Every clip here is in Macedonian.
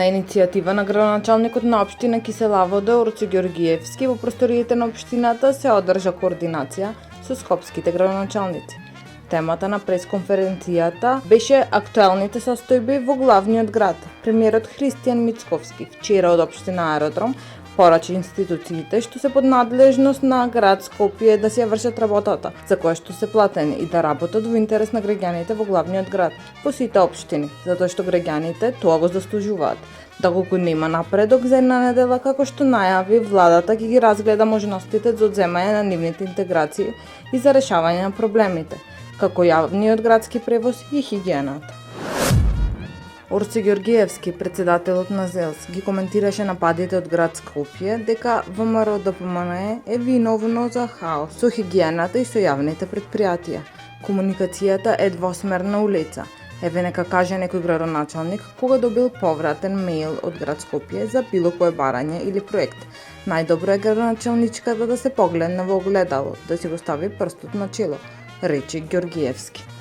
На иницијатива на градоначалникот на општина Кисела Вода Орци Ѓоргиевски во просториите на општината се одржа координација со скопските градоначалници. Темата на пресконференцијата беше актуелните состојби во главниот град. Премиерот Христијан Мицковски вчера од општина Аеродром порача институциите што се под надлежност на град Скопје да се вршат работата, за која што се платени и да работат во интерес на граѓаните во главниот град, по сите општини, затоа што граѓаните тоа го заслужуваат. Доколку нема напредок за една недела, како што најави, владата ќе ги разгледа можностите за одземање на нивните интеграции и за решавање на проблемите, како јавниот градски превоз и хигиената. Орци Ѓоргиевски, председателот на ЗЕЛС, ги коментираше нападите од град Скопје дека ВМРО ДПМНЕ е виновно за хаос со хигиената и со јавните предпријатија. Комуникацијата е двосмерна улица. Еве нека каже некој градоначалник кога добил повратен мејл од град Скопје за било кое барање или проект. Најдобро е градоначалничката да се погледне во огледало, да си го стави прстот на чело, рече Ѓоргиевски.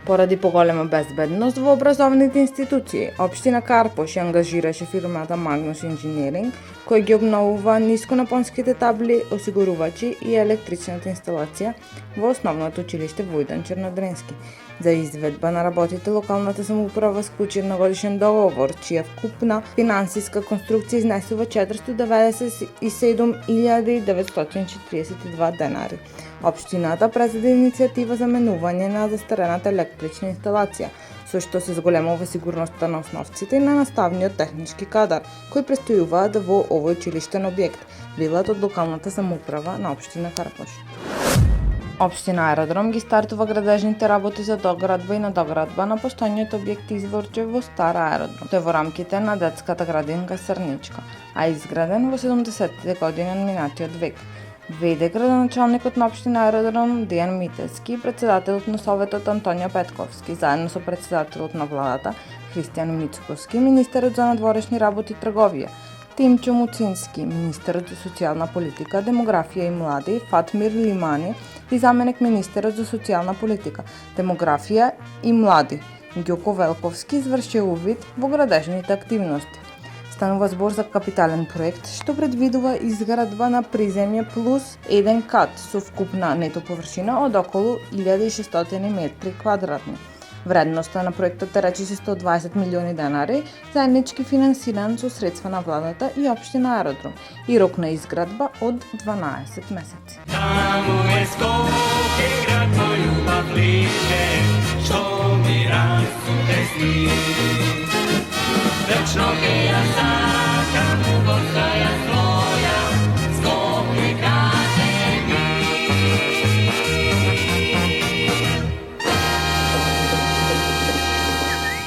Поради поголема безбедност во образовните институции, општина Карпош ја ангажираше фирмата Magnus Engineering, која ги обновува нисконапонските табли, осигурувачи и електричната инсталација во основното училиште Војдан Чернодренски. За изведба на работите, локалната самоуправа склучи едногодишен договор, чија вкупна финансиска конструкција изнесува 497.942 денари. Општината презеде иницијатива за менување на застарената електрична инсталација, со што се зголемува сигурноста на основците и на наставниот технички кадар, кои престојуваат во овој училиштен објект, велат од локалната самоуправа на општина Карпош. Општина Аеродром ги стартува градежните работи за доградба и надоградба на постојниот објект Изворче во Стар Аеродром. Тој во рамките на детската градинка Срничка, а изграден во 70-те години од минатиот век. Веде градоначалникот на општина Аеродром Дејан Митевски и председателот на Советот Антонио Петковски, заедно со председателот на владата Христијан Мицковски, министерот за надворешни работи и трговија, Тимчо Муцински, министерот за социјална политика, демографија и млади, Фатмир Лимани и заменик министерот за социјална политика, демографија и млади, Ѓоко Велковски, изврши увид во градежните активности. Станува збор за капитален проект што предвидува изградба на приземје плюс еден кат со вкупна нето површина од околу 1600 метри квадратни. Вредноста на проектот е речиси 120 милиони денари, заеднички финансиран со средства на владата и општина Аеродром и рок на изградба од 12 месеци. Таму е Скопје, град мој љубав лише, што ми расте сни.